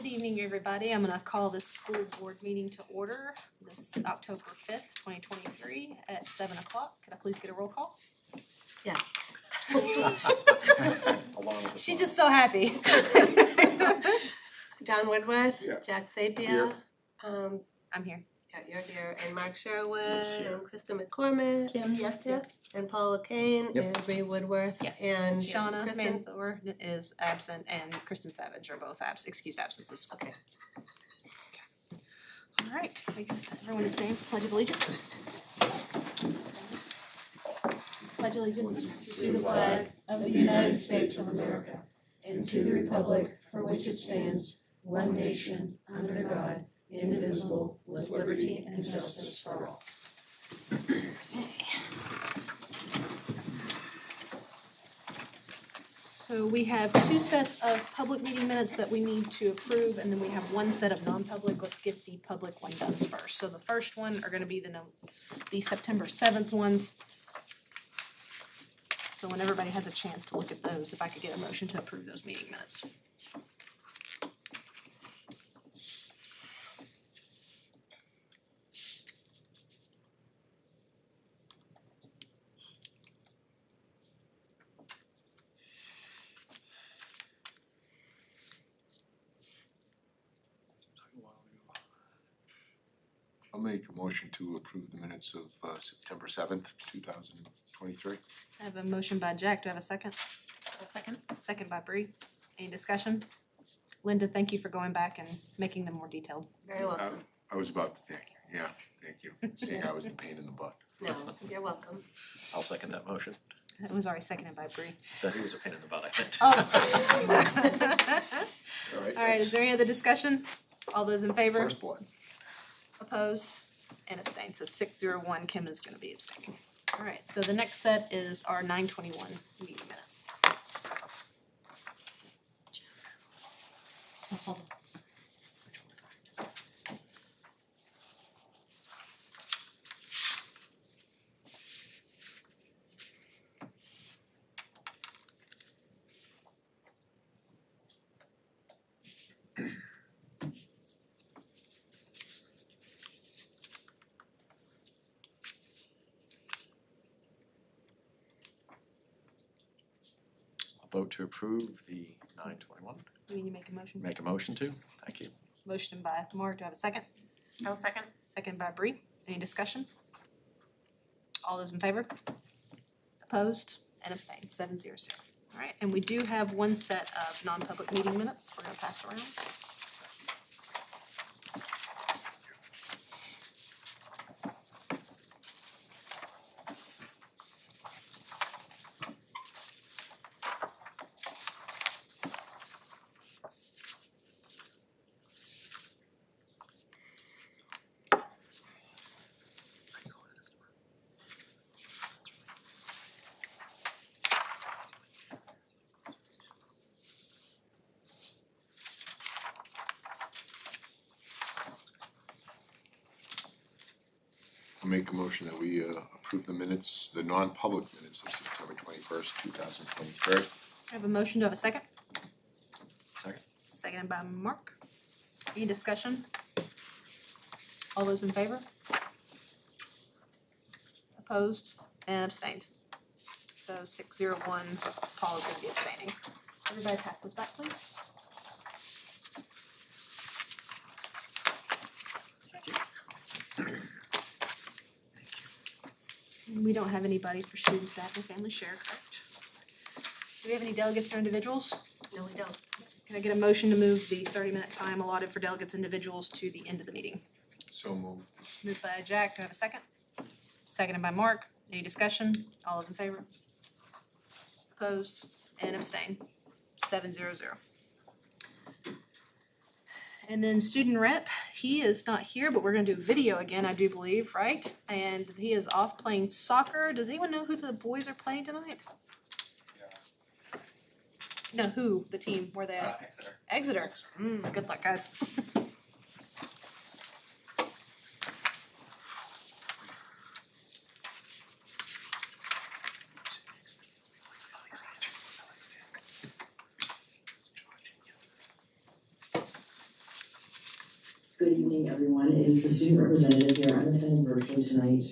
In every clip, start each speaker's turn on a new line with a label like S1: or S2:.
S1: Good evening, everybody. I'm going to call this school board meeting to order this October 5th, 2023 at 7 o'clock. Could I please get a roll call?
S2: Yes.
S1: She's just so happy.
S2: John Woodward,
S3: Yeah.
S2: Jack Sapia,
S3: Here.
S1: I'm here.
S2: yeah, you're here, and Mark Sherwood,
S3: Yes, here.
S2: and Krista McCormick.
S4: Kim, yes,
S2: Yeah, and Paula Kane,
S3: Yep.
S2: and Bree Woodworth,
S1: Yes.
S2: and
S1: Shauna
S2: Kristen.
S1: Manthor is absent and Kristen Savage are both excused absences.
S2: Okay.
S1: All right. Everyone to stand. Pledge of allegiance. Pledge allegiance
S4: to the flag of the United States of America and to the republic for which it stands, one nation, under God, indivisible, with liberty and justice for all.
S1: So we have two sets of public meeting minutes that we need to approve, and then we have one set of non-public. Let's get the public one done first. So the first one are gonna be the September 7th ones. So when everybody has a chance to look at those, if I could get a motion to approve those meeting minutes.
S3: I'll make a motion to approve the minutes of September 7th, 2023.
S1: I have a motion by Jack. Do I have a second?
S4: A second.
S1: Second by Bree. Any discussion? Linda, thank you for going back and making them more detailed.
S2: Very welcome.
S3: I was about to thank you. Yeah, thank you. Seeing I was the pain in the butt.
S2: No, you're welcome.
S5: I'll second that motion.
S1: It was already seconded by Bree.
S5: That he was a pain in the butt, I think.
S3: All right.
S1: All right, is there any other discussion? All those in favor?
S3: First blood.
S1: Opposed? And abstained, so 601, Kim is gonna be abstaining. All right, so the next set is our 921 meeting minutes.
S5: I'll vote to approve the 921.
S1: Do you need to make a motion?
S5: Make a motion to. Thank you.
S1: Motion by Mark, do I have a second?
S4: I'll second.
S1: Second by Bree. Any discussion? All those in favor? Opposed? And abstained, 700. All right, and we do have one set of non-public meeting minutes we're gonna pass around.
S3: I'll make a motion that we approve the minutes, the non-public minutes of September 21st, 2023.
S1: I have a motion, do I have a second?
S5: Second.
S1: Seconded by Mark. Any discussion? All those in favor? Opposed and abstained. So 601, Paul is gonna be abstaining. Everybody pass those back, please.
S5: Thank you.
S1: Thanks. We don't have anybody for student, staff, and family share, correct? Do we have any delegates or individuals?
S2: No, we don't.
S1: Can I get a motion to move the 30-minute time allotted for delegates individuals to the end of the meeting?
S3: So moved.
S1: Moved by Jack, do I have a second? Seconded by Mark. Any discussion? All those in favor? Opposed and abstained, 700. And then student rep, he is not here, but we're gonna do video again, I do believe, right? And he is off playing soccer. Does anyone know who the boys are playing tonight? No, who, the team, where they at?
S5: Exeter.
S1: Exeter. Good luck, guys.
S6: Good evening, everyone. It is the student representative here. I'm attending virtually tonight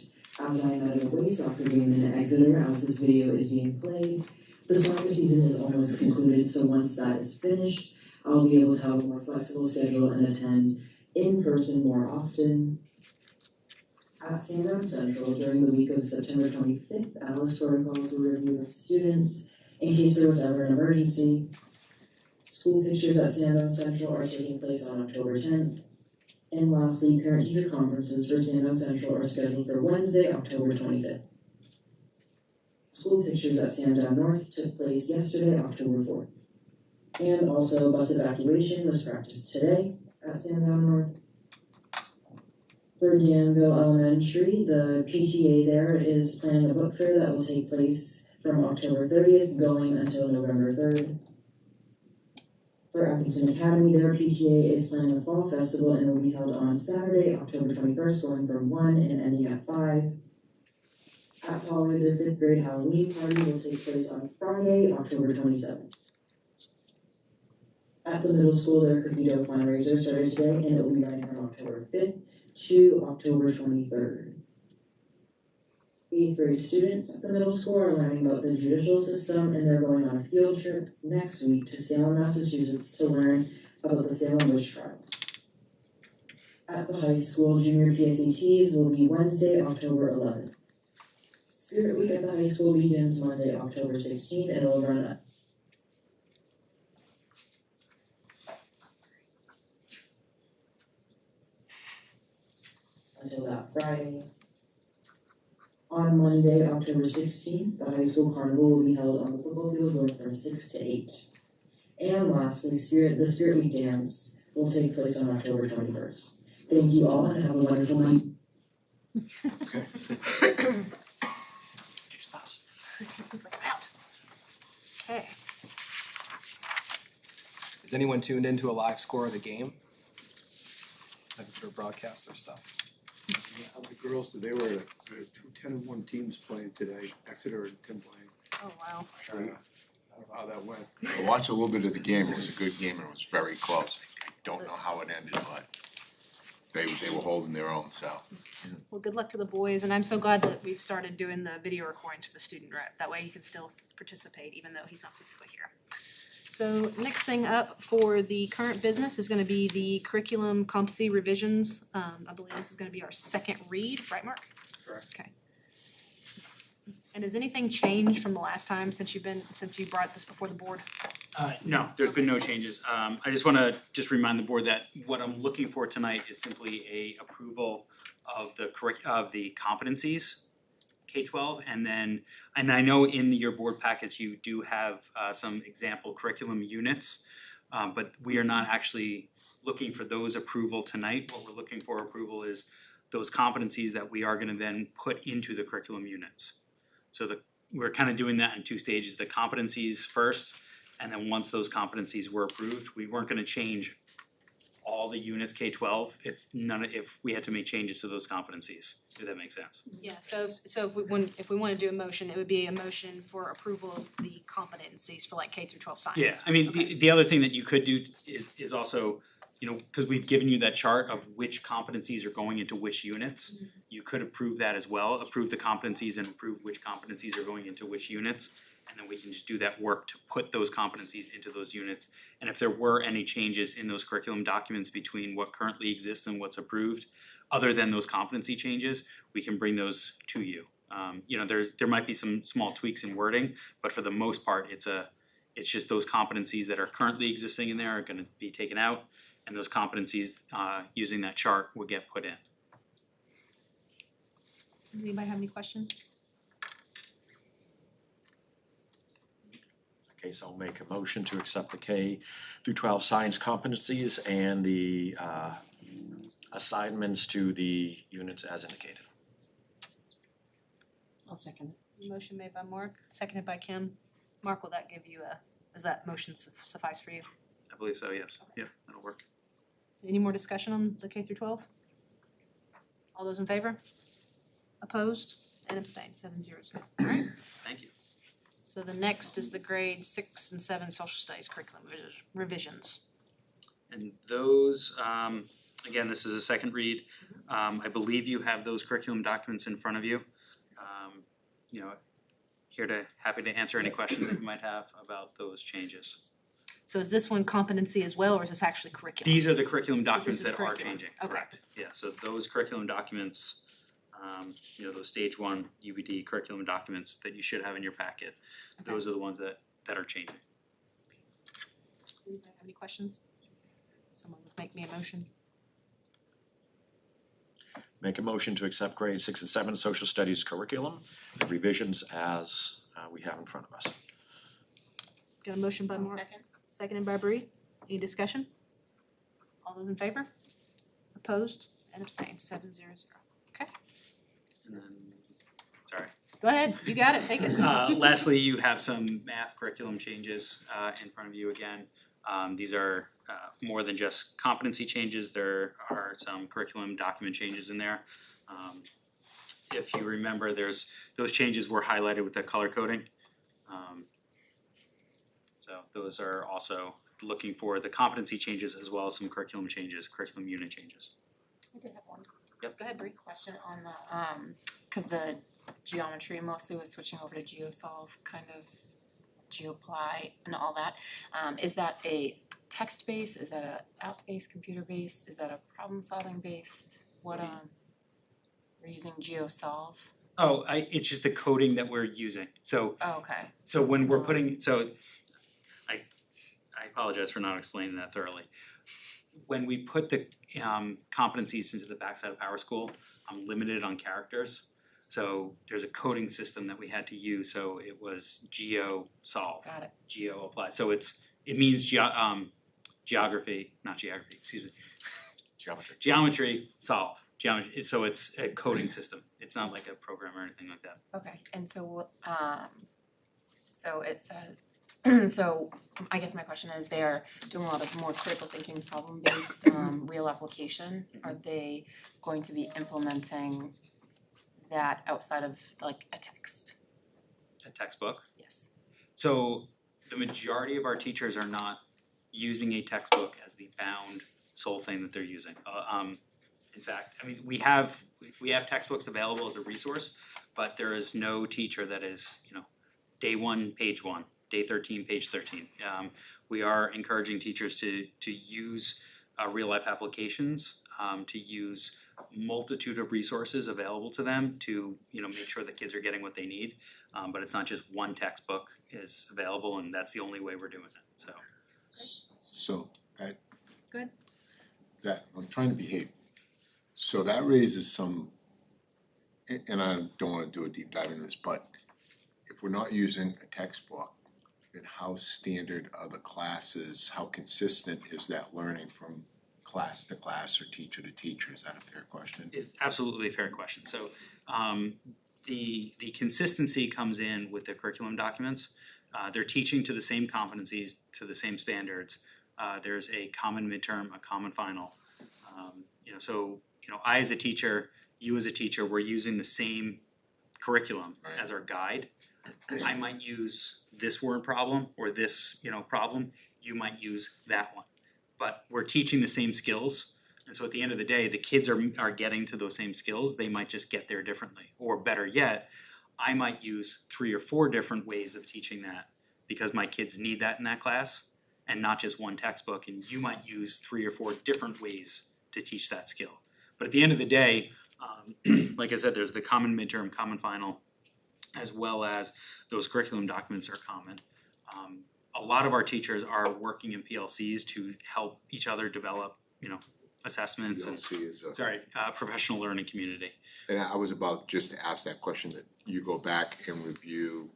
S6: as I am at a away soccer game in Exeter as this video is being played. The soccer season is almost concluded, so once that is finished, I'll be able to have a more flexible schedule and attend in person more often. At Sandown Central, during the week of September 25th, Alice protocols were reviewed with students in case there was ever an emergency. School pictures at Sandown Central are taking place on October 10th. And lastly, parent-teacher conferences for Sandown Central are scheduled for Wednesday, October 25th. School pictures at Sandown North took place yesterday, October 4th. And also, bus evacuation was practiced today at Sandown North. For Danville Elementary, the PTA there is planning a book fair that will take place from October 30th going until November 3rd. For Atkinson Academy, their PTA is planning a fall festival and will be held on Saturday, October 21st, going from 1 and ending at 5. At Pollard, their 5th grade Halloween party will take place on Friday, October 27th. At the middle school, their cookie dough fundraiser started today and it will be running from October 5th to October 23rd. 8th grade students at the middle school are learning about the judicial system and they're going on a field trip next week to Salem, Massachusetts to learn about the Salem witch trials. At the high school, junior PSATs will be Wednesday, October 11th. Spirit Week at the high school begins Monday, October 16th and it will run until that Friday. On Monday, October 16th, the high school carnival will be held on the football field going from 6 to 8. And lastly, the Spirit Week dance will take place on October 21st. Thank you all and have a wonderful night.
S1: It's like, I'm out. Okay.
S7: Is anyone tuned into a live score of the game? Some sort of broadcast their stuff.
S8: The girls, they were two 10-1 teams playing today, Exeter and Tim playing.
S1: Oh, wow.
S8: I don't know how that went.
S3: I watched a little bit of the game. It was a good game and it was very close. I don't know how it ended, but they were holding their own, so.
S1: Well, good luck to the boys, and I'm so glad that we've started doing the video recordings for the student rep. That way he can still participate even though he's not physically here. So next thing up for the current business is gonna be the curriculum competency revisions. I believe this is gonna be our second read, right, Mark?
S7: Correct.
S1: Okay. And has anything changed from the last time since you brought this before the board?
S9: No, there's been no changes. I just wanna remind the board that what I'm looking for tonight is simply a approval of the competencies, K-12, and I know in your board packets you do have some example curriculum units, but we are not actually looking for those approval tonight. What we're looking for approval is those competencies that we are gonna then put into the curriculum units. So we're kind of doing that in two stages, the competencies first, and then once those competencies were approved, we weren't gonna change all the units K-12 if we had to make changes to those competencies, if that makes sense.
S1: Yeah, so if we wanna do a motion, it would be a motion for approval of the competencies for like K through 12 science.
S9: Yeah, I mean,
S1: Okay.
S9: the other thing that you could do is also, you know, cause we've given you that chart of which competencies are going into which units. You could approve that as well, approve the competencies and approve which competencies are going into which units. And then we can just do that work to put those competencies into those units. And if there were any changes in those curriculum documents between what currently exists and what's approved, other than those competency changes, we can bring those to you. You know, there might be some small tweaks in wording, but for the most part, it's just those competencies that are currently existing in there are gonna be taken out, and those competencies using that chart would get put in.
S1: Anybody have any questions?
S5: Okay, so I'll make a motion to accept the K through 12 science competencies and the assignments to the units as indicated.
S4: I'll second it.
S1: Motion made by Mark, seconded by Kim. Mark, will that give you does that motion suffice for you?
S9: I believe so, yes. Yeah, that'll work.
S1: Any more discussion on the K through 12? All those in favor? Opposed? And abstained, 7-0. Alright,
S9: Thank you.
S1: so the next is the grade 6 and 7 social studies curriculum revisions.
S9: And those, again, this is a second read. I believe you have those curriculum documents in front of you. You know, happy to answer any questions that you might have about those changes.
S1: So is this one competency as well, or is this actually curriculum?
S9: These are the curriculum
S1: So
S9: documents
S1: this is
S9: that are
S1: curriculum.
S9: changing,
S1: Okay.
S9: correct? Yeah, so those curriculum documents, those stage 1 UBD curriculum documents that you should have in your packet,
S1: Okay.
S9: those are the ones that are changing.
S1: Anybody have any questions? Someone would make me a motion.
S5: Make a motion to accept grade 6 and 7 social studies curriculum, the revisions as we have in front of us.
S1: Got a motion by Mark, seconded by Bree. Any discussion? All those in favor? Opposed and abstained, 7-0-0. Okay,
S9: And then, sorry.
S1: go ahead, you got it, take it.
S9: Lastly, you have some math curriculum changes in front of you again. These are more than just competency changes, there are some curriculum document changes in there. If you remember, those changes were highlighted with the color coding. So those are also looking for the competency changes as well as some curriculum changes, curriculum unit changes.
S10: I did have one
S1: Go ahead, Bree.
S10: question on the, cause the geometry mostly was switching over to GeoSolve, kind of GeoPly and all that. Is that a text based, is that a app based, computer based, is that a problem solving based? What we're using GeoSolve.
S9: Oh, it's just the coding that we're using. So
S10: Okay.
S9: So when we're putting, I apologize for not explaining that thoroughly. When we put the competencies into the backside of PowerSchool, I'm limited on characters. So there's a coding system that we had to use, so it was GeoSolve,
S10: Got it.
S9: GeoApply. So it means geography,
S5: Geometry.
S9: geometry solve. Geometry, so it's a coding system. It's not like a program or anything like that.
S10: Okay, and so so it says, so I guess my question is, they're doing a lot of more critical thinking, problem based, real application. Are they going to be implementing that outside of like a text?
S9: A textbook.
S10: Yes.
S9: So the majority of our teachers are not using a textbook as the bound sole thing that they're using. In fact, I mean, we have textbooks available as a resource, but there is no teacher that is, day 1, page 1, day 13, page 13. We are encouraging teachers to use real life applications, to use multitude of resources available to them to make sure the kids are getting what they need. But it's not just one textbook is available, and that's the only way we're doing it.
S3: So that.
S1: Go ahead.
S3: That, I'm trying to behave. So that raises some, and I don't wanna do a deep dive into this, but if we're not using a textbook, then how standard are the classes, how consistent is that learning from class to class or teacher to teacher? Is that a fair question?
S9: It's absolutely a fair question. So the consistency comes in with the curriculum documents. They're teaching to the same competencies, to the same standards. There's a common midterm, a common final. I as a teacher, you as a teacher, we're using the same curriculum as our guide. I might use this word problem or this, problem. You might use that one. But we're teaching the same skills. And so at the end of the day, the kids are getting to those same skills. They might just get there differently. Or better yet, I might use 3 or 4 different ways of teaching that because my kids need that in that class and not just one textbook. And you might use 3 or 4 different ways to teach that skill. But at the end of the day, like I said, there's the common midterm, common final, as well as those curriculum documents are common. A lot of our teachers are working in PLCs to help each other develop, assessments and
S3: PLC is a.
S9: professional learning community.
S3: And I was about just to ask that question, that you go back and review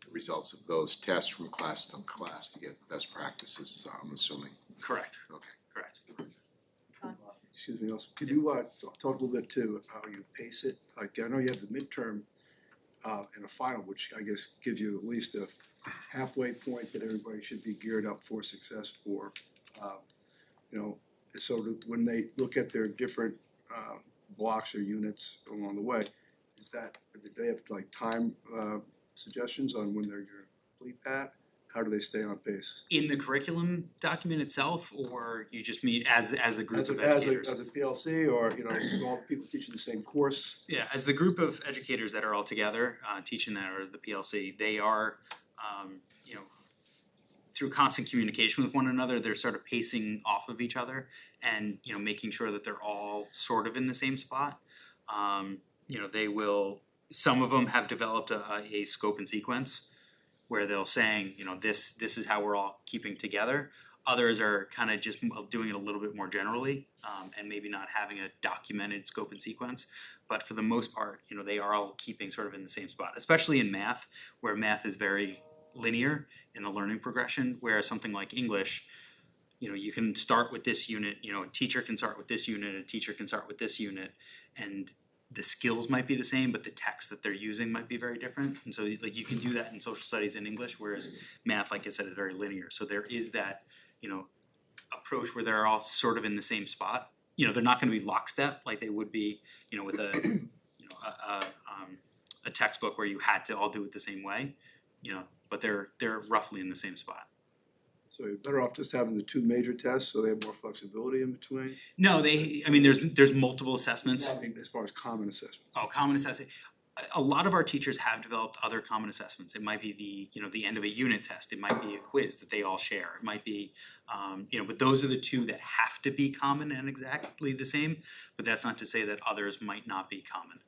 S3: the results of those tests from class to class to get best practices, I'm assuming.
S9: Correct.
S3: Okay.
S9: Correct.
S8: Excuse me, also, could you talk a little bit too, how you pace it? Like, I know you have the midterm and a final, which I guess gives you at least a halfway point that everybody should be geared up for success for. So that when they look at their different blocks or units along the way, do they have like time suggestions on when they're gonna complete that? how do they stay on pace?
S9: In the curriculum document itself, or you just meet as a group
S8: As
S9: of
S8: a,
S9: educators?
S8: as a PLC, or, you know, all people teaching the same course?
S9: Yeah, as the group of educators that are all together, teaching that or the PLC, they are, you know, through constant communication with one another, they're sort of pacing off of each other and, you know, making sure that they're all sort of in the same spot. You know, they will, some of them have developed a scope and sequence where they'll saying, you know, this is how we're all keeping together. Others are kind of just doing it a little bit more generally, and maybe not having a documented scope and sequence. But for the most part, you know, they are all keeping sort of in the same spot, especially in math, where math is very linear in the learning progression, whereas something like English, you know, you can start with this unit, you know, a teacher can start with this unit, a teacher can start with this unit, and the skills might be the same, but the text that they're using might be very different. And so like you can do that in social studies and English, whereas math, like I said, is very linear. So there is that, you know, approach where they're all sort of in the same spot. You know, they're not gonna be lockstep like they would be, you know, with a you know, a textbook where you had to all do it the same way, you know, but they're roughly in the same spot.
S8: So you're better off just having the two major tests, so they have more flexibility in between?
S9: No, I mean, there's multiple assessments.
S8: I mean, as far as common assessments.
S9: Oh, common assessment. A lot of our teachers have developed other common assessments. It might be the end of a unit test. It might be a quiz that they all share. It might be, you know, but those are the two that have to be common and exactly the same. But that's not to say that others might not be common.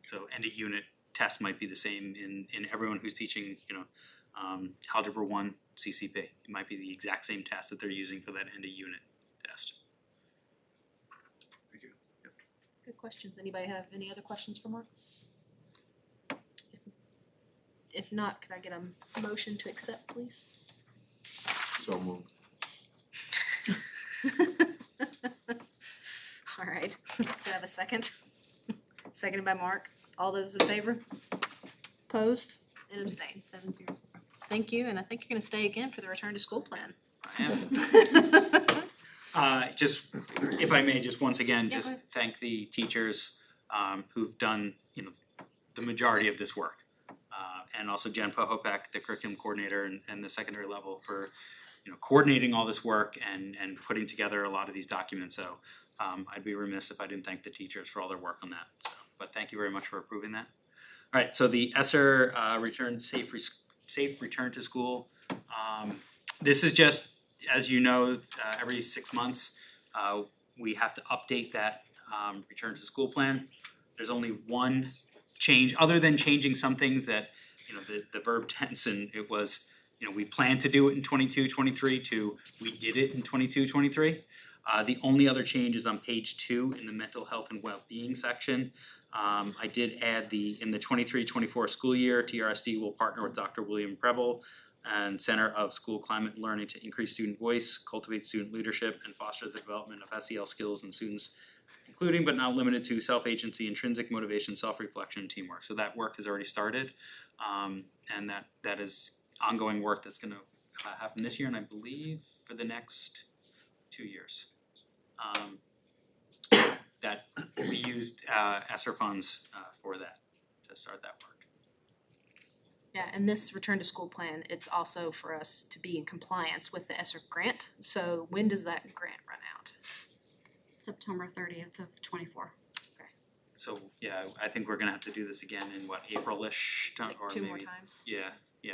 S9: So end of unit test might be the same in everyone who's teaching, you know, Algebra 1 CCP. It might be the exact same test that they're using for that end of unit test.
S8: Thank you.
S1: Good questions. Anybody have any other questions for Mark? If not, could I get a motion to accept, please?
S3: So moved.
S1: All right, do I have a second? Seconded by Mark. All those in favor? Opposed and abstained, 7-0. Thank you, and I think you're gonna stay again for the return to school plan.
S9: I am. Just, if I may, just once again,
S1: Yeah,
S9: just
S1: go ahead.
S9: thank the teachers who've done, you know, the majority of this work. And also Jen Pohopek, the curriculum coordinator and the secondary level for, you know, coordinating all this work and putting together a lot of these documents. So I'd be remiss if I didn't thank the teachers for all their work on that. So, but thank you very much for approving that. All right, so the ESSER safe return to school. This is just, as you know, every 6 months, we have to update that return to school plan. There's only one change, other than changing some things that, you know, the verb tense, and it was, you know, we planned to do it in 22-23 to we did it in 22-23. The only other change is on page 2 in the mental health and well-being section. I did add in the 23-24 school year, TRSD will partner with Dr. William Preble and Center of School Climate and Learning to increase student voice, cultivate student leadership, and foster the development of SEL skills in students, including but not limited to self-agency, intrinsic motivation, self-reflection, and teamwork. So that work has already started, and that is ongoing work that's gonna happen this year, and I believe for the next 2 years. That we used ESSER funds for that, to start that work.
S1: Yeah, and this return to school plan, it's also for us to be in compliance with the ESSER grant. So when does that grant run out?
S11: September 30th of 24.
S9: So, yeah, I think we're gonna have to do this again in what, April-ish, or
S1: Like
S9: maybe?
S1: 2 more times?
S9: Yeah,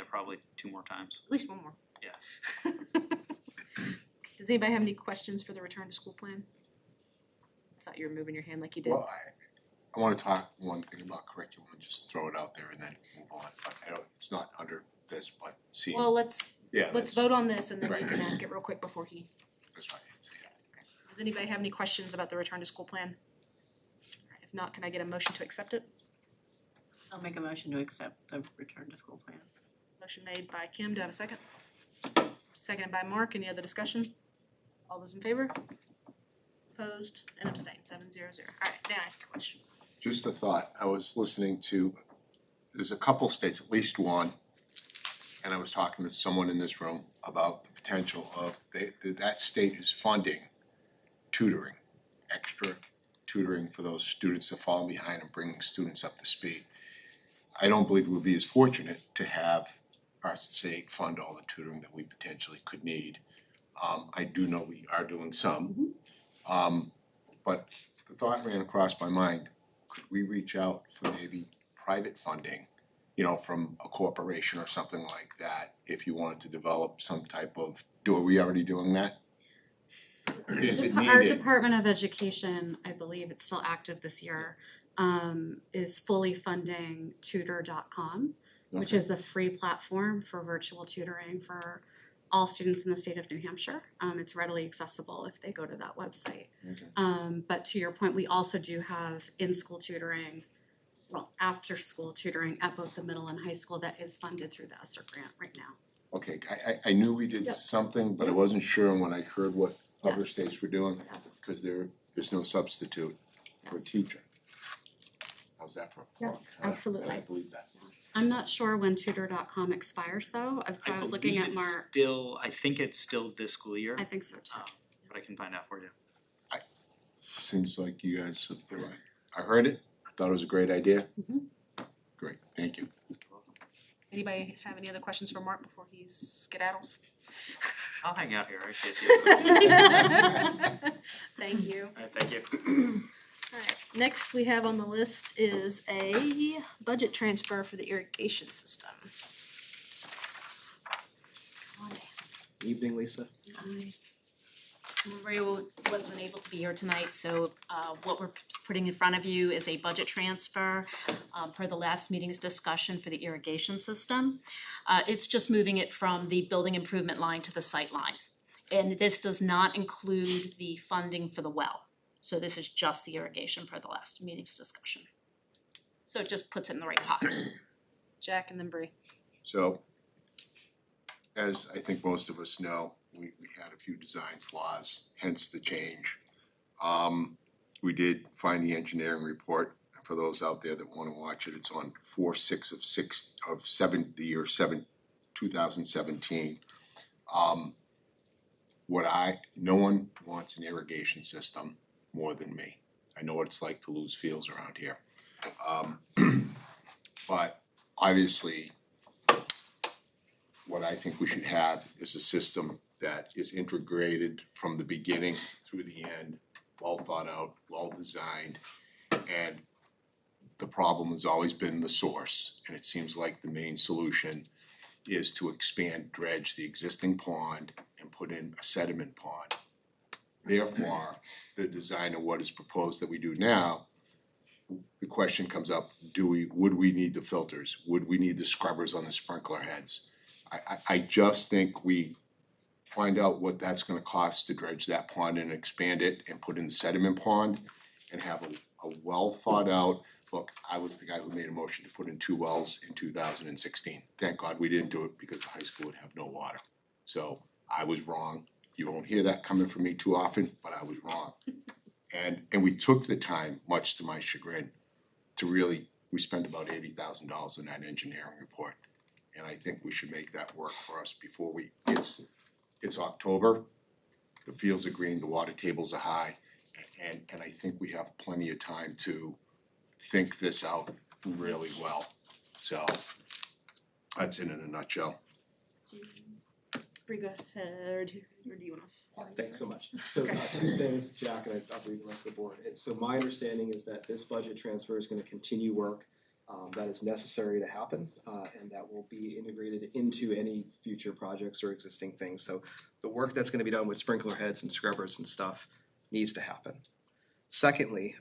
S9: probably 2 more times.
S1: At least one more.
S9: Yeah.
S1: Does anybody have any questions for the return to school plan? I thought you were moving your hand like you did.
S3: Well, I wanna talk one thing about curriculum and just throw it out there and then move on, but I don't, it's not under this, but seeing,
S1: Well, let's
S3: that's
S1: vote on this and then you
S3: Right.
S1: can ask it real quick before he.
S3: that's right, so, yeah.
S1: Does anybody have any questions about the return to school plan? Alright, if not, can I get a motion to accept it?
S4: I'll make a motion to accept the return to school plan.
S1: Motion made by Kim, do I have a second? Seconded by Mark, any other discussion? All those in favor? Opposed and abstained, 7-0. Alright, now ask your question.
S3: Just a thought, I was listening to, there's a couple states, at least one, and I was talking to someone in this room about the potential of, that state is funding tutoring, extra tutoring for those students that fall behind and bringing students up to speed. I don't believe we'll be as fortunate to have our state fund all the tutoring that we potentially could need. I do know we are doing some. But the thought ran across my mind, could we reach out for maybe private funding, from a corporation or something like that, if you wanted to develop some type of, are we already doing that? Is it
S11: Our
S3: needed?
S11: Department of Education, I believe it's still active this year, is fully funding tutor.com, which
S3: Okay.
S11: is a free platform for virtual tutoring for all students in the state of New Hampshire. It's readily accessible if they go to that website.
S3: Okay.
S11: But to your point, we also do have in-school tutoring, after-school tutoring at both the middle and high school that is funded through the ESSER grant right now.
S3: Okay, I knew we did
S11: Yep.
S3: something, but I wasn't sure, and when I heard what other
S11: Yes.
S3: states were doing,
S11: Yes.
S3: because there's no substitute for a
S11: Yes.
S3: teacher. How's that for a plug?
S11: Yes, absolutely.
S3: I believe that.
S11: I'm not sure when tutor.com expires though. That's why I was looking at Mark.
S9: I think it's still this school year,
S11: I think so too.
S9: but I can find out for you.
S3: Seems like you guys, I heard it, I thought it was a great idea. Great, thank you.
S1: Anybody have any other questions for Mark before he skedaddles?
S9: I'll hang out here in case you have
S1: Thank you.
S9: Alright, thank you.
S1: Alright, next we have on the list is a budget transfer for the irrigation system.
S7: Evening, Lisa.
S12: Maria wasn't able to be here tonight, so what we're putting in front of you is a budget transfer per the last meeting's discussion for the irrigation system. It's just moving it from the building improvement line to the site line. And this does not include the funding for the well. So this is just the irrigation per the last meeting's discussion. So it just puts it in the right pocket.
S1: Jack and then Bree.
S3: So, as I think most of us know, we had a few design flaws, hence the change. We did find the engineering report, and for those out there that wanna watch it, it's on 2017. No one wants an irrigation system more than me. I know what it's like to lose fields around here. But obviously, what I think we should have is a system that is integrated from the beginning through the end, well thought out, well designed. And the problem has always been the source, and it seems like the main solution is to dredge the existing pond and put in a sediment pond. Therefore, the design of what is proposed that we do now, the question comes up, would we need the filters? Would we need the scrubbers on the sprinkler heads? I just think we find out what that's gonna cost to dredge that pond and expand it and put in the sediment pond and have a well thought out. Look, I was the guy who made a motion to put in 2 wells in 2016. Thank God we didn't do it because the high school would have no water. So I was wrong. You won't hear that coming from me too often, but I was wrong. And we took the time, much to my chagrin, we spent about $80,000 on that engineering report. And I think we should make that work for us before it's October, the fields are green, the water tables are high, and I think we have plenty of time to think this out really well. So that's it in a nutshell.
S1: Bree, go ahead, or do you wanna?
S7: Thanks so much. So two things, Jack, and I'll read the rest of the board. So my understanding is that this budget transfer is gonna continue work that is necessary to happen, and that will be integrated into any future projects or existing things. So the work that's gonna be done with sprinkler heads and scrubbers and stuff needs to happen. Secondly,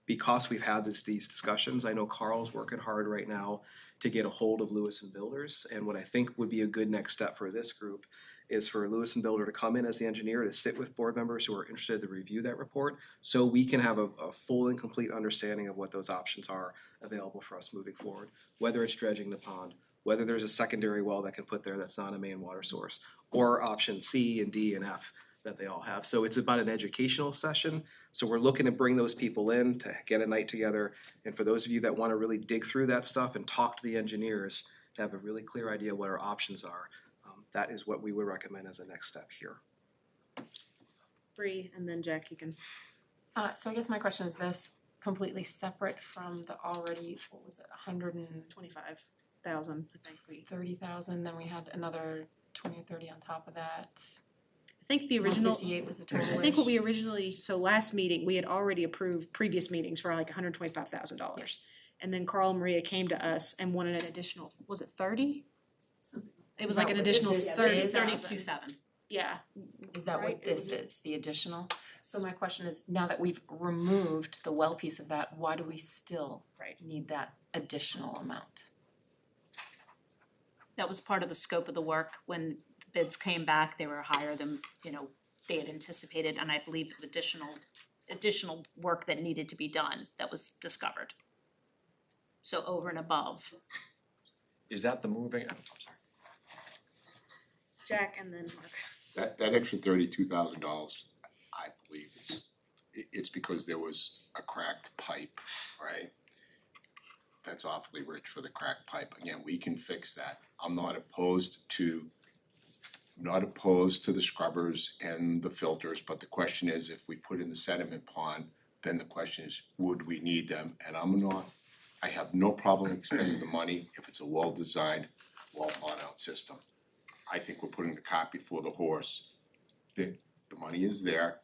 S7: because we've had these discussions, I know Carl's working hard right now to get a hold of Lewis and Builders, and what I think would be a good next step for this group is for Lewis and Builder to come in as the engineer to sit with board members who are interested to review that report, so we can have a full and complete understanding of what those options are available for us moving forward. Whether it's dredging the pond, whether there's a secondary well that can put there that's not a main water source, or option C and D and F that they all have. So it's about an educational session. So we're looking to bring those people in to get a night together. And for those of you that wanna really dig through that stuff and talk to the engineers to have a really clear idea what our options are, that is what we would recommend as a next step here.
S1: Bree, and then Jack, you can.
S10: So I guess my question is this, completely separate from the already, what was it, 125
S1: thousand, I think we.
S10: 30,000, then we had another 20 or 30 on top of that.
S1: I think the original.
S10: 158 was the total.
S1: I think what we originally, so last meeting, we had already approved previous meetings for like $125,000.
S10: Yes.
S1: And then Carl and Maria came to us and wanted an additional, was it 30? It was like an
S2: No,
S1: additional
S2: this is-
S1: 30,000.
S12: 32,700.
S1: Yeah,
S10: Is that
S1: Right.
S10: what this is, the additional? So my question is, now that we've removed the well piece of that, why do we still
S1: Right.
S10: need that additional amount?
S12: That was part of the scope of the work. When bids came back, they were higher than, they had anticipated, and I believe additional work that needed to be done that was discovered. So over and above.
S5: Is that the moving, I'm sorry.
S1: Jack and then Mark.
S3: That extra $32,000, I believe it's because there was a cracked pipe, right? That's awfully rich for the cracked pipe. Again, we can fix that. I'm not opposed to the scrubbers and the filters, but the question is, if we put in the sediment pond, then the question is, would we need them? And I have no problem expending the money if it's a well-designed, well-thought-out system. I think we're putting the cart before the horse. The money is there.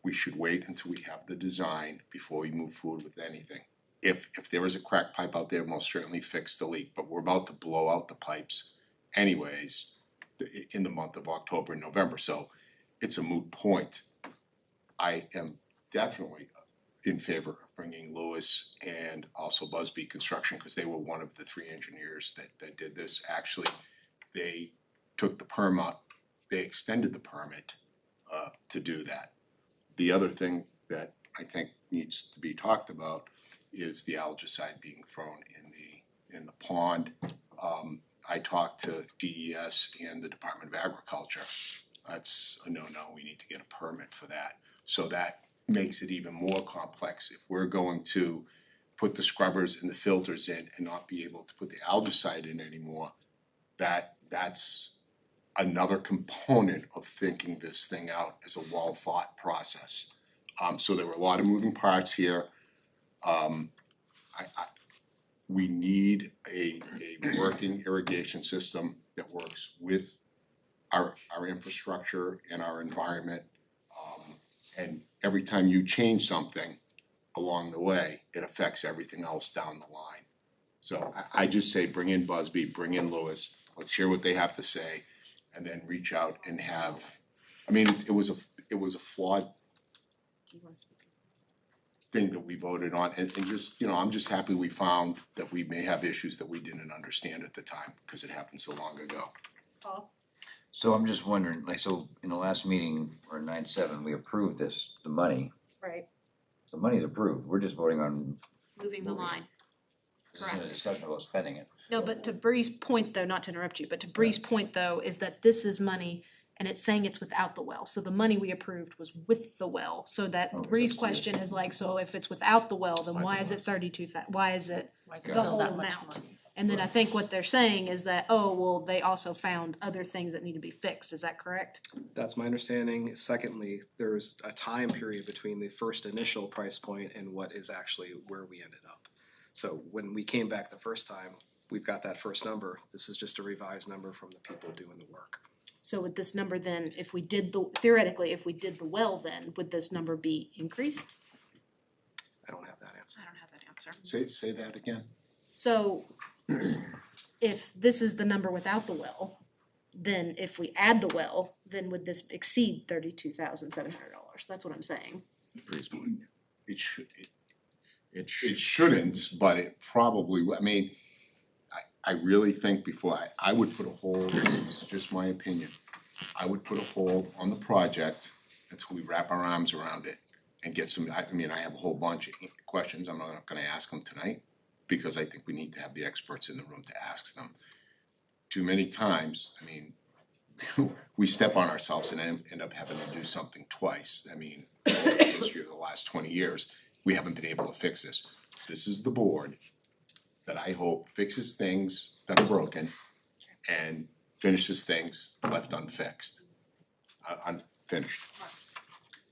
S3: We should wait until we have the design before we move forward with anything. If there is a cracked pipe out there, most certainly fix the leak, but we're about to blow out the pipes anyways in the month of October and November, so it's a moot point. I am definitely in favor of bringing Lewis and also Busby Construction, because they were one of the 3 engineers that did this. Actually, they took the permit, they extended the permit to do that. The other thing that I think needs to be talked about is the algicide being thrown in the pond. I talked to DES and the Department of Agriculture. That's a no-no, we need to get a permit for that. So that makes it even more complex. If we're going to put the scrubbers and the filters in and not be able to put the algicide in anymore, that's another component of thinking this thing out as a well-thought process. So there were a lot of moving parts here. We need a working irrigation system that works with our infrastructure and our environment. And every time you change something along the way, it affects everything else down the line. So I just say bring in Busby, bring in Lewis, let's hear what they have to say, and then reach out and have, it was a flawed
S1: Do you wanna speak?
S3: thing that we voted on, and just, I'm just happy we found that we may have issues that we didn't understand at the time, because it happened so long ago.
S1: Paul?
S13: So I'm just wondering, so in the last meeting, or 9/7, we approved the money.
S1: Right.
S13: The money's approved, we're just voting on,
S12: Moving the line.
S13: this isn't a discussion about spending it.
S1: No, but to Bree's point though, not to interrupt you, but to Bree's point though, is that this is money and it's saying it's without the well. So the money we approved was with the well. So that
S13: Oh,
S1: Bree's
S13: that's-
S1: question is like, so if it's without the well, then
S5: Why
S1: why
S5: is
S1: is
S5: it
S1: it
S5: less?
S1: 32,000? Why is it?
S10: Why is
S1: The
S10: it still
S1: whole
S10: that much
S1: amount.
S10: money?
S1: And then I think what they're saying is that, oh, well, they also found other things that need to be fixed. Is that correct?
S7: That's my understanding. Secondly, there's a time period between the first initial price point and what is actually where we ended up. So when we came back the first time, we've got that first number. This is just a revised number from the people doing the work.
S1: So with this number then, if we did theoretically, if we did the well then, would this number be increased?
S7: I don't have that answer.
S12: I don't have that answer.
S3: Say that again.
S1: So if this is the number without the well, then if we add the well, then would this exceed $32,700? That's what I'm saying.
S5: Bree's point.
S3: It should,
S5: It
S3: it
S5: should,
S3: shouldn't, but it probably, I really think before, I would put a hold, it's just my opinion, I would put a hold on the project until we wrap our arms around it and get some, I have a whole bunch of questions, I'm not gonna ask them tonight, because I think we need to have the experts in the room to ask them. Too many times, we step on ourselves and end up having to do something twice. In the history of the last 20 years, we haven't been able to fix this. This is the board that I hope fixes things that are broken and finishes things left unfixed, unfinished.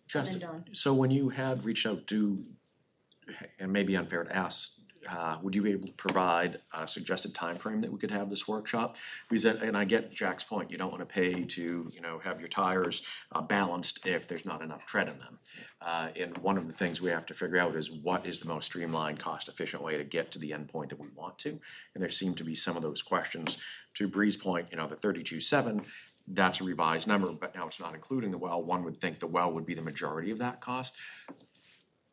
S5: Justin,
S1: Don.
S5: so when you had reached out to, and maybe unfair to ask, would you be able to provide a suggested timeframe that we could have this workshop? Because, and I get Jack's point, you don't wanna pay to, have your tires balanced if there's not enough tread in them. And one of the things we have to figure out is what is the most streamlined, cost-efficient way to get to the endpoint that we want to? And there seem to be some of those questions. To Bree's point, the 32.7, that's a revised number, but now it's not including the well. One would think the well would be the majority of that cost.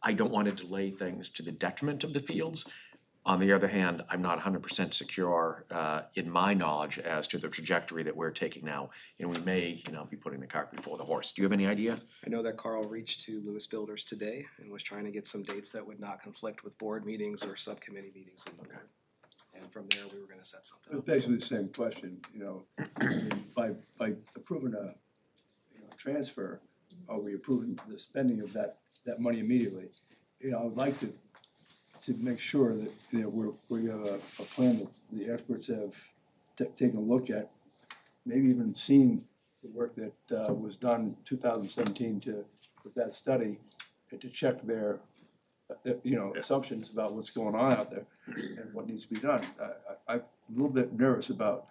S5: I don't wanna delay things to the detriment of the fields. On the other hand, I'm not 100% secure in my knowledge as to the trajectory that we're taking now. And we may, be putting the cart before the horse. Do you have any idea?
S7: I know that Carl reached to Lewis Builders today and was trying to get some dates that would not conflict with board meetings or subcommittee meetings in the board. And from there, we were gonna set something
S8: It's
S7: up.
S8: basically the same question, by approving a transfer, are we approving the spending of that money immediately? I would like to make sure that, we have a plan that the experts have taken a look at, maybe even seen the work that was done in 2017 with that study, and to check their assumptions about what's going on out there and what needs to be done. I'm a little bit nervous about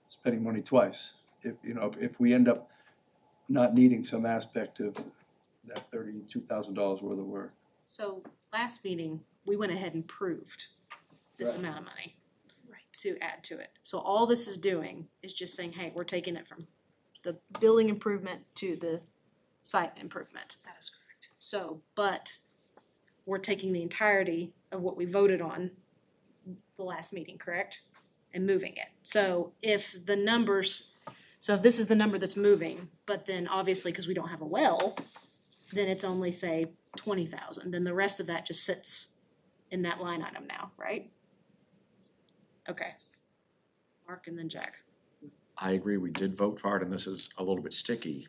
S8: spending money twice. If we end up not needing some aspect of that $32,000 worth of work.
S1: So last meeting, we went ahead and proved this
S8: Right.
S1: amount of money to add to it. So all this is doing is just saying, hey, we're taking it from the building improvement to the site improvement.
S12: That is correct.
S1: So, but we're taking the entirety of what we voted on the last meeting, correct? And moving it. So if this is the number that's moving, but then obviously, because we don't have a well, then it's only, say, 20,000, then the rest of that just sits in that line item now, right? Okay. Mark and then Jack.
S5: I agree, we did vote for it, and this is a little bit sticky.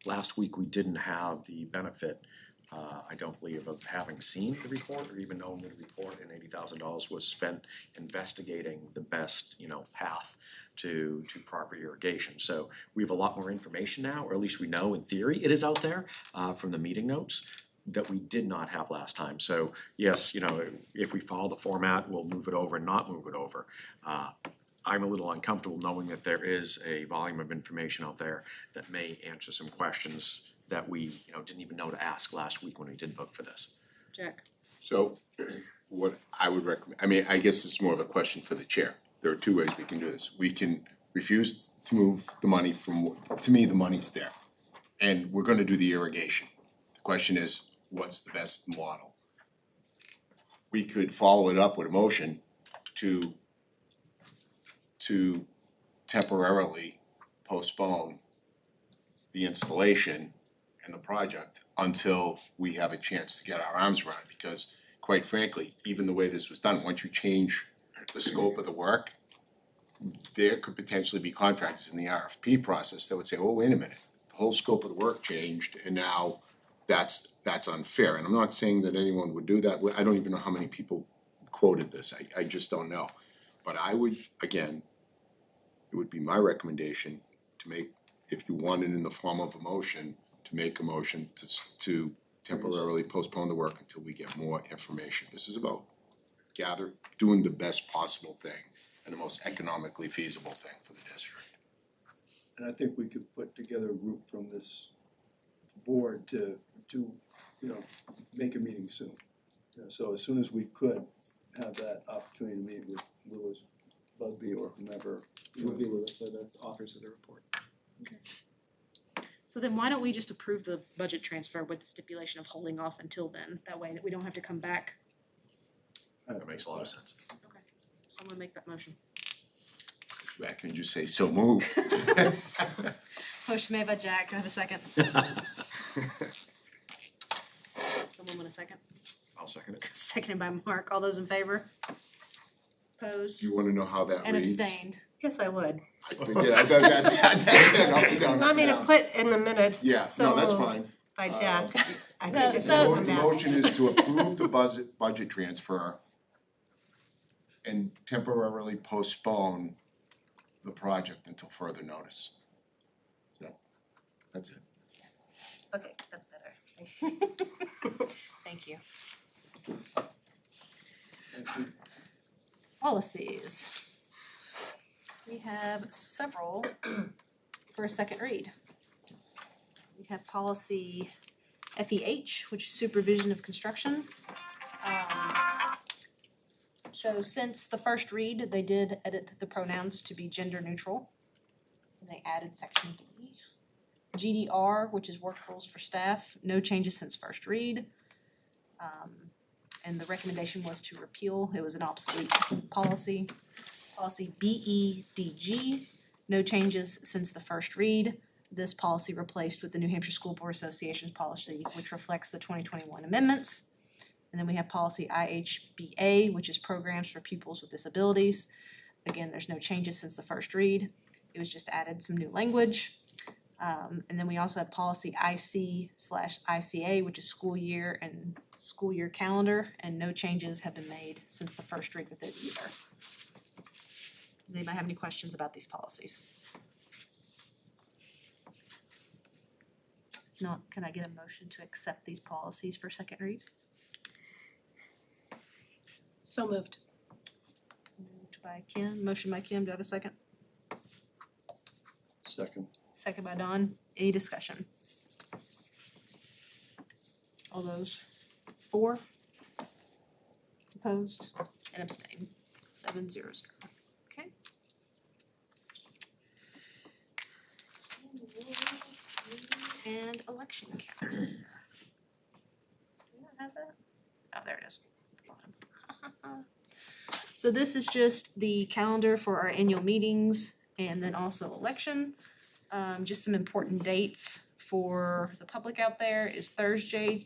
S5: Last week, we didn't have the benefit, I don't believe, of having seen the report or even knowing the report, and $80,000 was spent investigating the best, path to proper irrigation. So we have a lot more information now, or at least we know in theory it is out there from the meeting notes that we did not have last time. So yes, if we follow the format, we'll move it over and not move it over. I'm a little uncomfortable knowing that there is a volume of information out there that may answer some questions that we, didn't even know to ask last week when we did vote for this.
S1: Jack.
S3: So what I would recommend, I guess it's more of a question for the chair. There are two ways we can do this. We can refuse to move the money to me, the money's there. And we're gonna do the irrigation. The question is, what's the best model? We could follow it up with a motion to temporarily postpone the installation and the project until we have a chance to get our arms around it, because quite frankly, even the way this was done, once you change the scope of the work, there could potentially be contractors in the RFP process that would say, oh, wait a minute, the whole scope of the work changed and now that's unfair. And I'm not saying that anyone would do that. I don't even know how many people quoted this. I just don't know. But I would, again, it would be my recommendation to make, if you want it in the form of a motion, to make a motion to temporarily postpone the work until we get more information. This is about doing the best possible thing and the most economically feasible thing for the district.
S8: And I think we could put together a group from this board to make a meeting soon. So as soon as we could have that opportunity to meet with Lewis Busby or whomever.
S7: It would be Lewis, the authors of the report.
S1: So then why don't we just approve the budget transfer with the stipulation of holding off until then? That way that we don't have to come back.
S5: That makes a lot of sense.
S1: Okay. Someone make that motion.
S3: Back and just say, so move.
S1: Motion made by Jack. Do I have a second? Someone want a second?
S5: I'll second it.
S1: Seconded by Mark. All those in favor? Opposed?
S3: Do you wanna know how that
S1: And
S3: reads?
S1: abstained.
S2: Yes, I would.
S3: I figured, I
S2: You want me to put in the minutes,
S3: Yeah,
S2: so
S3: no, that's
S2: moved
S3: fine.
S2: by Jack? I
S1: So-
S2: think it's
S1: so-
S2: gonna come
S3: The
S2: back.
S3: motion is to approve the budget transfer and temporarily postpone the project until further notice. That's it.
S2: Okay, that's better.
S1: Thank you. Policies. We have several for a second read. We have policy FEH, which is supervision of construction. So since the first read, they did edit the pronouns to be gender neutral. And they added section D. GDR, which is work rules for staff, no changes since first read. And the recommendation was to repeal, it was an obsolete policy. Policy BEDG, no changes since the first read. This policy replaced with the New Hampshire School Board Association's policy, which reflects the 2021 amendments. And then we have policy IHBA, which is programs for pupils with disabilities. Again, there's no changes since the first read. It was just added some new language. And then we also have policy IC/ICA, which is school year and school year calendar, and no changes have been made since the first read with it either. Does anybody have any questions about these policies? If not, can I get a motion to accept these policies for second read?
S2: So moved.
S1: Moved by Kim, motion by Kim, do I have a second?
S8: Second.
S1: Second by Dawn, any discussion? All those for? Opposed and abstain, 7-0-0, okay? And election calendar. Do you have that? Oh, there it is. It's at the bottom. So this is just the calendar for our annual meetings and then also election. Just some important dates for the public out there is Thursday,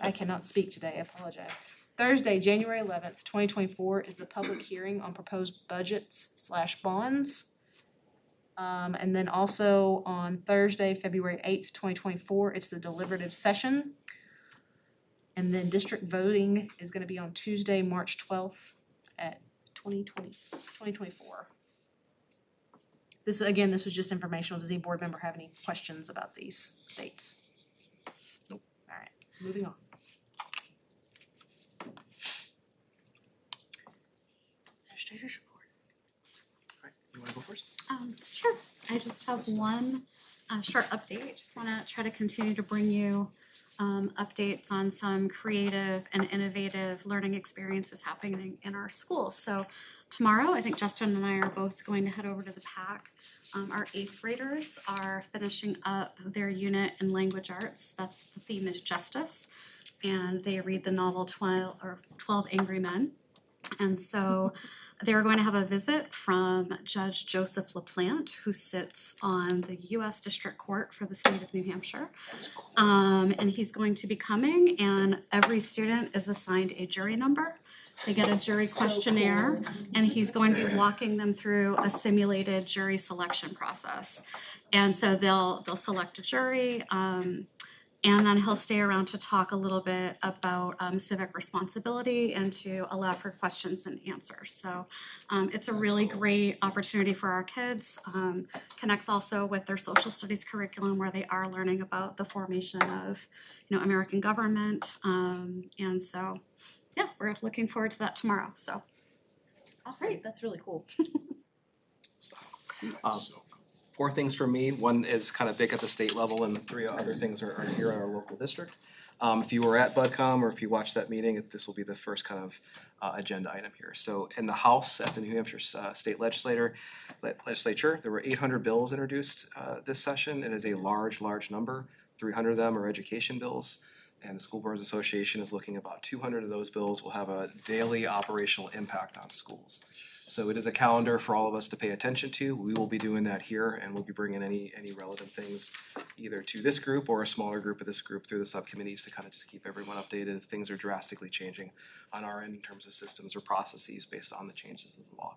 S1: I cannot speak today, I apologize. Thursday, January 11th, 2024 is the public hearing on proposed budgets/bonds. And then also on Thursday, February 8th, 2024, it's the deliberative session. And then district voting is gonna be on Tuesday, March 12th at 2024. This was just informational. Does any board member have any questions about these dates? Nope. All right, moving on. Administrator's report.
S7: Alright, you wanna go first?
S11: Sure. I just have one short update. Just wanna try to continue to bring you updates on some creative and innovative learning experiences happening in our schools. So tomorrow, I think Justin and I are both going to head over to the PAC. Our 8th graders are finishing up their unit in language arts. The theme is justice. And they read the novel 12 Angry Men. And so they're going to have a visit from Judge Joseph LaPlante, who sits on the U.S. District Court for the state of New Hampshire. And he's going to be coming, and every student is assigned a jury number. They get a jury questionnaire, and he's going to be walking them through a simulated jury selection process. And so they'll select a jury, and then he'll stay around to talk a little bit about civic responsibility and to allow for questions and answers. So it's a really great opportunity for our kids. Connects also with their social studies curriculum, where they are learning about the formation of, American government. And so, yeah, we're looking forward to that tomorrow. So,
S1: Awesome, that's really cool.
S7: 4 things for me. One is kind of big at the state level, and 3 other things are here in our local district. If you were at BudCom or if you watched that meeting, this will be the first kind of agenda item here. So in the House at the New Hampshire State Legislature, there were 800 bills introduced this session. It is a large number. 300 of them are education bills. And the School Boards Association is looking at about 200 of those bills will have a daily operational impact on schools. So it is a calendar for all of us to pay attention to. We will be doing that here, and we'll be bringing any relevant things either to this group or a smaller group of this group through the subcommittees to kind of just keep everyone updated if things are drastically changing on our end in terms of systems or processes based on the changes of the law.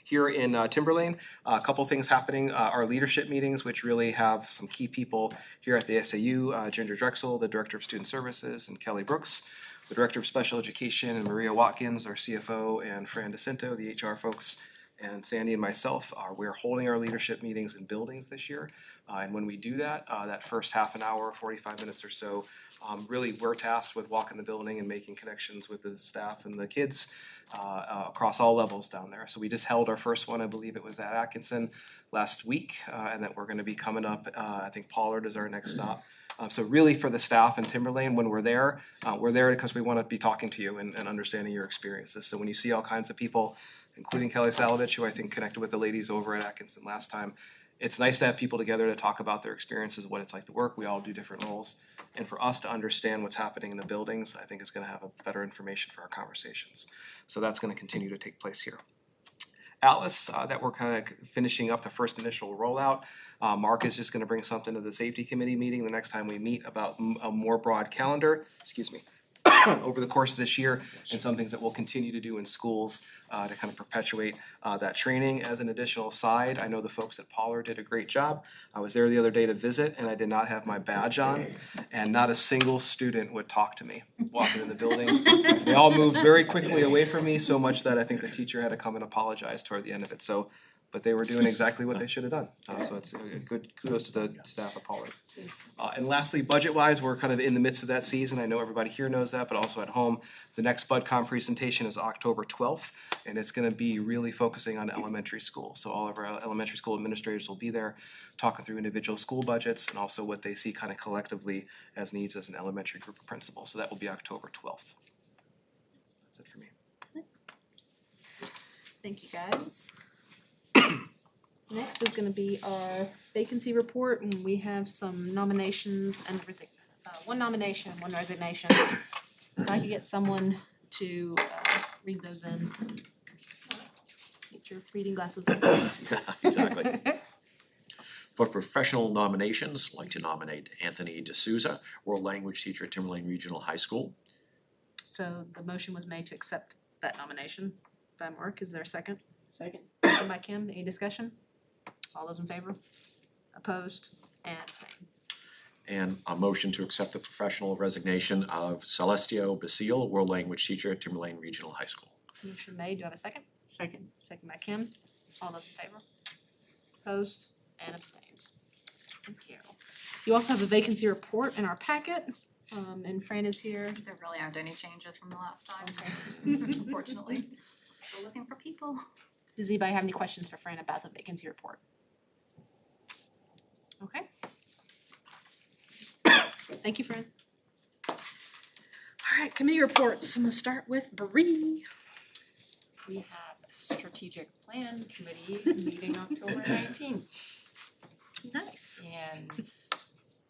S7: Here in Timberlane, a couple things happening. Our leadership meetings, which really have some key people here at the SAU, Ginger Drexel, the Director of Student Services, and Kelly Brooks, the Director of Special Education, and Maria Watkins, our CFO, and Fran DeCinto, the HR folks, and Sandy and myself, we're holding our leadership meetings in buildings this year. And when we do that, that first half an hour, 45 minutes or so, really we're tasked with walking the building and making connections with the staff and the kids across all levels down there. So we just held our first one, I believe it was at Atkinson last week, and that we're gonna be coming up, I think Pollard is our next stop. So really for the staff in Timberlane, when we're there because we wanna be talking to you and understanding your experiences. So when you see all kinds of people, including Kelly Salovich, who I think connected with the ladies over at Atkinson last time, it's nice to have people together to talk about their experiences, what it's like to work. We all do different roles. And for us to understand what's happening in the buildings, I think is gonna have a better information for our conversations. So that's gonna continue to take place here. Alice, that we're kind of finishing up the first initial rollout. Mark is just gonna bring something to the safety committee meeting the next time we meet about a more broad calendar, over the course of this year, and some things that we'll continue to do in schools to kind of perpetuate that training. As an additional side, I know the folks at Pollard did a great job. I was there the other day to visit and I did not have my badge on, and not a single student would talk to me walking in the building. They all moved very quickly away from me, so much that I think the teacher had to come and apologize toward the end of it. So, but they were doing exactly what they should have done. So it's a good kudos to the staff at Pollard. And lastly, budget-wise, we're kind of in the midst of that season. I know everybody here knows that, but also at home. The next BudCom presentation is October 12th, and it's gonna be really focusing on elementary school. So all of our elementary school administrators will be there talking through individual school budgets and also what they see kind of collectively as needs as an elementary group of principals. So that will be October 12th. That's it for me.
S1: Thank you, guys. Next is gonna be our vacancy report, and we have some nominations and one nomination, one resignation. If I could get someone to read those in. Get your reading glasses on.
S5: Exactly. For professional nominations, I'd like to nominate Anthony D'Souza, world language teacher at Timberlane Regional High School.
S1: So the motion was made to accept that nomination by Mark. Is there a second?
S4: Second.
S1: Second by Kim. Any discussion? All those in favor? Opposed? And abstained.
S5: And a motion to accept the professional resignation of Celestio Basile, world language teacher at Timberlane Regional High School.
S1: Motion made. Do I have a second?
S4: Second.
S1: Second by Kim. All those in favor? Opposed? And abstained. Thank you. You also have a vacancy report in our packet, and Fran is here.
S10: There really aren't any changes from the last time, unfortunately. Still looking for people.
S1: Does anybody have any questions for Fran about the vacancy report? Okay. Thank you, Fran. All right, committee reports. I'm gonna start with Bree.
S10: We have a strategic plan committee meeting October 19th.
S1: Nice.
S10: And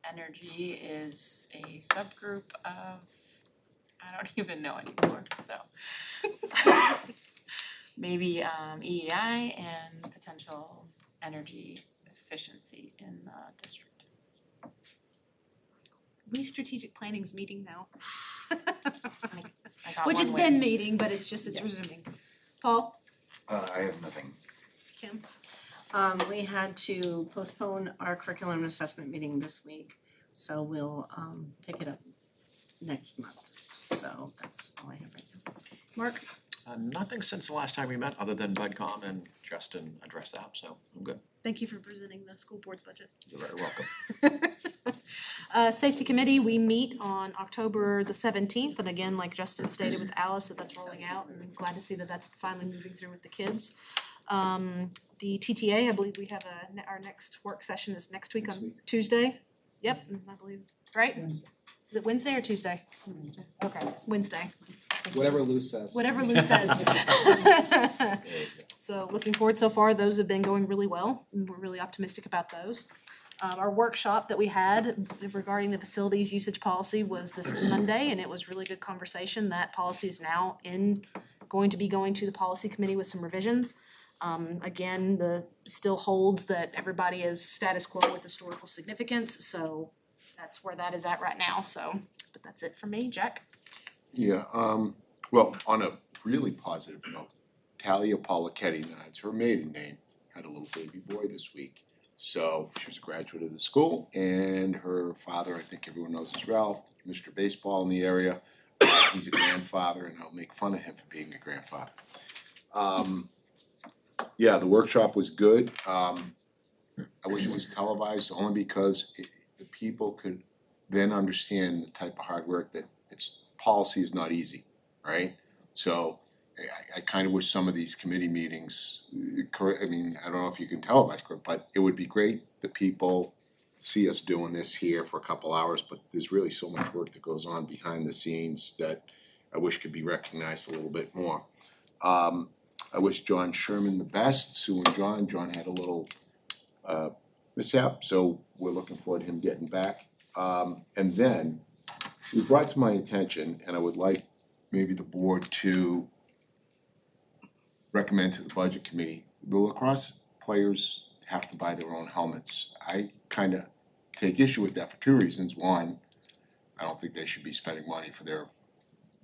S10: energy is a subgroup of, I don't even know anymore, so. Maybe EEI and potential energy efficiency in the district.
S1: We strategic planning's meeting now.
S10: I got
S1: Which
S10: one
S1: it's
S10: win.
S1: been meeting, but it's resuming. Paul?
S13: I have nothing.
S1: Kim?
S4: We had to postpone our curriculum assessment meeting this week, so we'll pick it up next month. So that's all I have right now.
S1: Mark?
S5: Nothing since the last time we met, other than BudCom, and Justin addressed that, so I'm good.
S1: Thank you for presenting the school board's budget.
S5: You're very welcome.
S1: Safety committee, we meet on October the 17th, and again, like Justin stated with Alice, that's rolling out, and I'm glad to see that's finally moving through with the kids. The TTA, I believe we have our next work session is next week on Tuesday. Yep, I believe, right? Is it Wednesday or Tuesday? Wednesday. Okay, Wednesday.
S7: Whatever Lou says.
S1: Whatever Lou says. So looking forward so far, those have been going really well, and we're really optimistic about those. Our workshop that we had regarding the facilities usage policy was this Monday, and it was really good conversation. That policy is now going to be going to the policy committee with some revisions. Again, still holds that everybody is status quo with historical significance, so that's where that is at right now, so, but that's it for me. Jack?
S3: Yeah, well, on a really positive note, Talia Polichetti, it's her maiden name, had a little baby boy this week. So she was a graduate of the school, and her father, I think everyone knows, is Ralph, Mr. Baseball in the area. He's a grandfather, and I'll make fun of him for being a grandfather. yeah, the workshop was good. I wish it was televised only because the people could then understand the type of hard work that policy is not easy, right? So I kind of wish some of these committee meetings, I mean, I don't know if you can televise, but it would be great that people see us doing this here for a couple hours, but there's really so much work that goes on behind the scenes that I wish could be recognized a little bit more. I wish John Sherman the best, Sue and John. John had a little mishap, so we're looking forward to him getting back. And then it brought to my attention, and I would like maybe the board to recommend to the budget committee, the lacrosse players have to buy their own helmets. I kind of take issue with that for two reasons. One, I don't think they should be spending money for their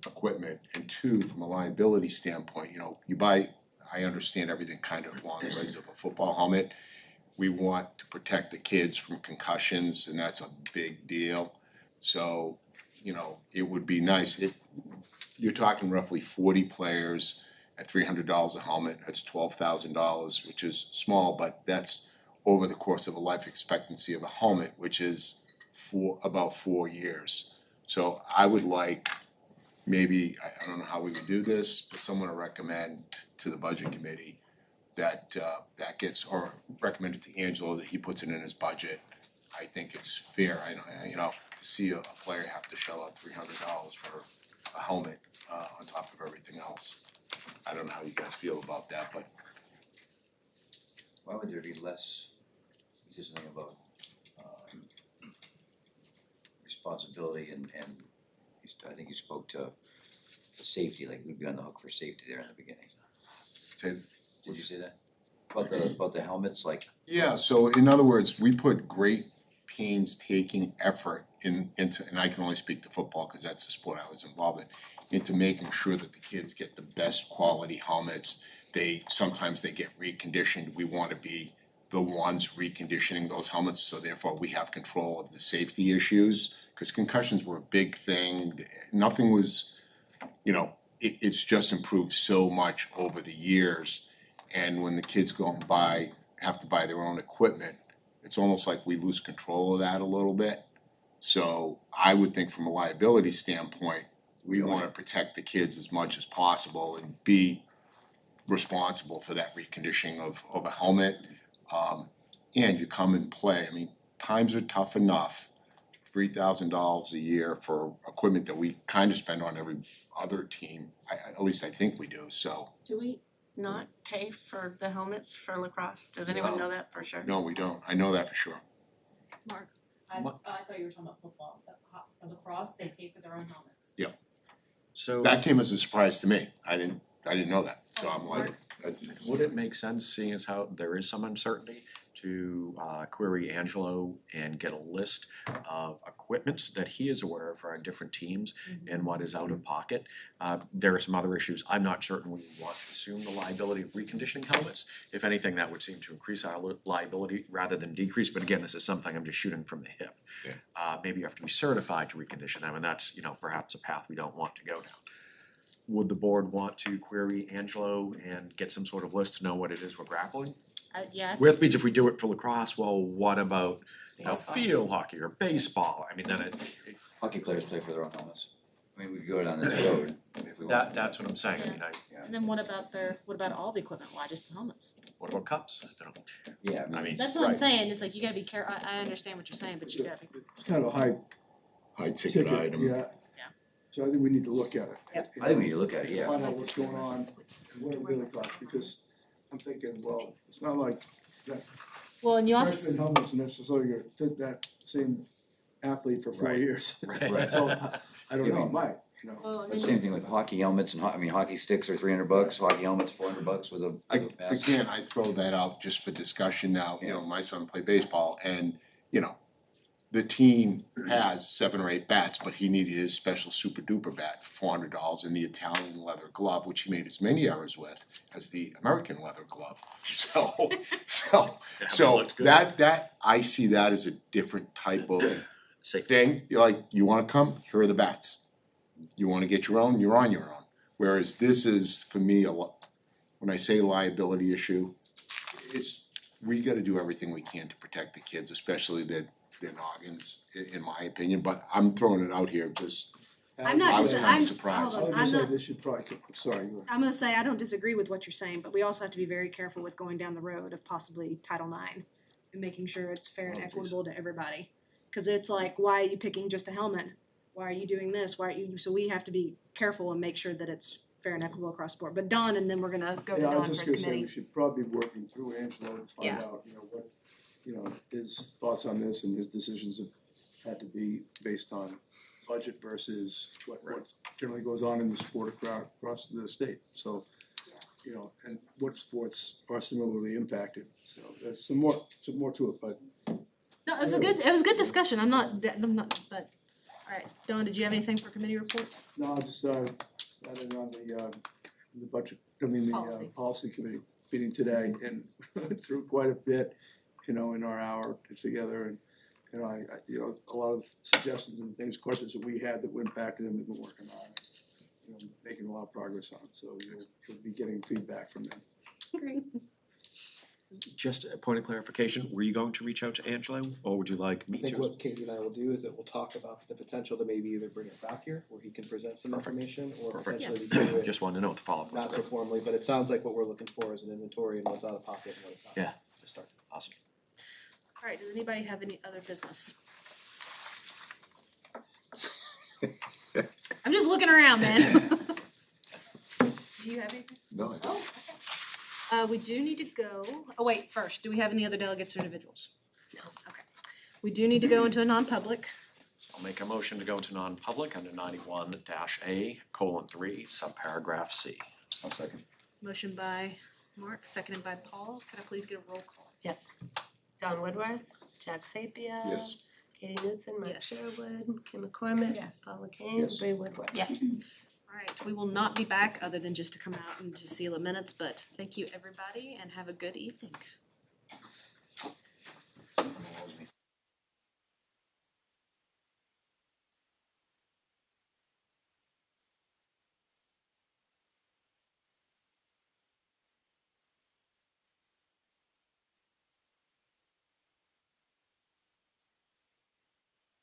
S3: equipment, and two, from a liability standpoint, you know, I understand everything kind of along the lines of a football helmet. We want to protect the kids from concussions, and that's a big deal. So, you know, it would be nice, you're talking roughly 40 players at $300 a helmet, that's $12,000, which is small, but that's over the course of a life expectancy of a helmet, which is about 4 years. So I would like, maybe, I don't know how we would do this, but someone to recommend to the budget committee that that gets, or recommend it to Angelo that he puts it in his budget. I think it's fair, you know, to see a player have to shell out $300 for a helmet on top of everything else. I don't know how you guys feel about that, but
S13: Why would there be less, just something about responsibility and I think you spoke to safety, like we'd be on the hook for safety there in the beginning. Did you say that? About the helmets, like?
S3: yeah, so in other words, we put great painstaking effort into, and I can only speak to football because that's the sport I was involved in, into making sure that the kids get the best quality helmets. Sometimes they get reconditioned. We want to be the ones reconditioning those helmets, so therefore we have control of the safety issues, because concussions were a big thing. Nothing was, you know, it's just improved so much over the years. And when the kids go and have to buy their own equipment, it's almost like we lose control of that a little bit. So I would think from a liability standpoint, we want to protect the kids as much as possible and be responsible for that reconditioning of a helmet. And you come and play. I mean, times are tough enough. $3,000 a year for equipment that we kind of spend on every other team. At least I think we do, so.
S4: Do we not pay for the helmets for lacrosse? Does anyone know that for sure?
S3: No, we don't. I know that for sure.
S4: Mark?
S5: I
S14: thought you were talking about football, for lacrosse, they pay for their own helmets.
S5: So
S3: That came as a surprise to me. I didn't know that, so I'm like, that's.
S5: would it make sense, seeing as how there is some uncertainty, to query Angelo and get a list of equipment that he is aware of for our different teams and what is out of pocket? There are some other issues. I'm not certain we want to assume the liability of reconditioning helmets. If anything, that would seem to increase our liability rather than decrease, but again, this is something I'm just shooting from the hip.
S3: Yeah.
S5: Maybe you have to be certified to recondition them, and that's, you know, perhaps a path we don't want to go down. Would the board want to query Angelo and get some sort of list to know what it is we're grappling
S10: Yeah,
S5: with? Because if we do it for lacrosse, well, what about, you know,
S10: Baseball.
S5: field hockey or baseball? I mean, then it
S13: Hockey players play for their own helmets. I mean, we could go down this road if we want.
S5: that's what I'm saying. I mean,
S10: and then what about all the equipment, why just the helmets?
S5: what about cups?
S13: Yeah,
S5: I mean,
S10: That's what I'm
S3: Right.
S10: saying, it's like you gotta be careful, I understand what you're saying, but you gotta be.
S8: It's kind of a high
S3: Ticket
S8: ticket,
S3: item.
S8: yeah. So I think we need to look at it.
S13: I think we need to look at it, yeah.
S8: Find out what's going on and what it really costs, because I'm thinking, well, it's not like that
S10: Well, and you
S8: freshman helmets necessarily gonna fit that same athlete for 4
S5: Right.
S8: years.
S5: Right.
S8: So I don't
S13: You
S8: know,
S13: mean-
S8: might, you know.
S10: well, and
S13: But
S10: then
S13: same thing with hockey helmets and I mean, hockey sticks are $300, hockey helmets $400 with a mask.
S3: Again, I throw that out just for discussion now, you know, my son played baseball and, you know, the team has 7 or 8 bats, but he needed his special super duper bat for $400 and the Italian leather glove, which he made as many errors with as the American leather glove. So
S5: looked good.
S3: that I see that as a different type of thing. You're like, you wanna come, here are the bats. You wanna get your own, you're on your own. Whereas this is, for me, when I say liability issue, it's, we gotta do everything we can to protect the kids, especially their noggins, in my opinion, but I'm throwing it out here, just,
S1: I'm not,
S3: I was kinda
S1: I'm,
S3: surprised.
S8: I
S1: hold
S8: would
S1: on, I'm
S8: just say
S1: not,
S8: this should probably, sorry, go ahead.
S1: I'm gonna say, I don't disagree with what you're saying, but we also have to be very careful with going down the road of possibly Title IX and making sure it's fair and equitable to everybody. Cause it's like, why are you picking just a helmet? Why are you doing this? Why are you, so we have to be careful and make sure that it's fair and equitable across the board. But Don, and then we're gonna go to
S8: Yeah, I
S1: Don
S8: was
S1: for
S8: just
S1: his
S8: gonna say,
S1: committee.
S8: we should probably be working through Angelo to find
S1: Yeah.
S8: out, what, his thoughts on this and his decisions have had to be based on budget versus what generally goes on in the sport across the state, so, and what sports are similarly impacted, so there's some more to it, but
S1: No, it was a good discussion. I'm not, but, alright, Don, did you have anything for committee reports?
S8: no, I just added on the budget,
S1: Policy.
S8: policy committee meeting today and went through quite a bit, in our hour together and I a lot of suggestions and things, questions that we had that went back to them, they've been working on, making a lot of progress on, so you'll be getting feedback from them.
S1: Great.
S5: Just a point of clarification, were you going to reach out to Angelo, or would you like
S7: I
S5: me
S7: think
S5: to?
S7: what Katie and I will do is that we'll talk about the potential to maybe either bring it back here, where he can present some
S5: Perfect.
S7: information, or
S5: Perfect.
S7: potentially we do it
S5: Just wanted to know what the follow-up was.
S7: not so formally, but it sounds like what we're looking for is an inventory and what's out of pocket and what is not.
S5: Yeah.
S7: To start.
S5: Awesome.
S1: Alright, does anybody have any other business? I'm just looking around, man. Do you have anything?
S3: No, I don't.
S1: We do need to go, first, do we have any other delegates or individuals? No. Okay. We do need to go into a non-public.
S5: I'll make a motion to go into non-public under 91-A:3, subparagraph C.
S13: I'll second.
S1: Motion by Mark, seconded by Paul. Could I please get a roll call?
S2: Yep. Don Woodworth, Jack Sapia.
S3: Yes.
S2: Katie Newton, Mike
S1: Yes.
S2: Sherwood, Kim McCormick.
S1: Yes.
S2: Paula Kane,
S3: Yes.
S2: Bree Woodward.
S10: Yes.
S1: Alright, we will not be back other than just to come out and to seal the minutes, but thank you everybody and have a good evening.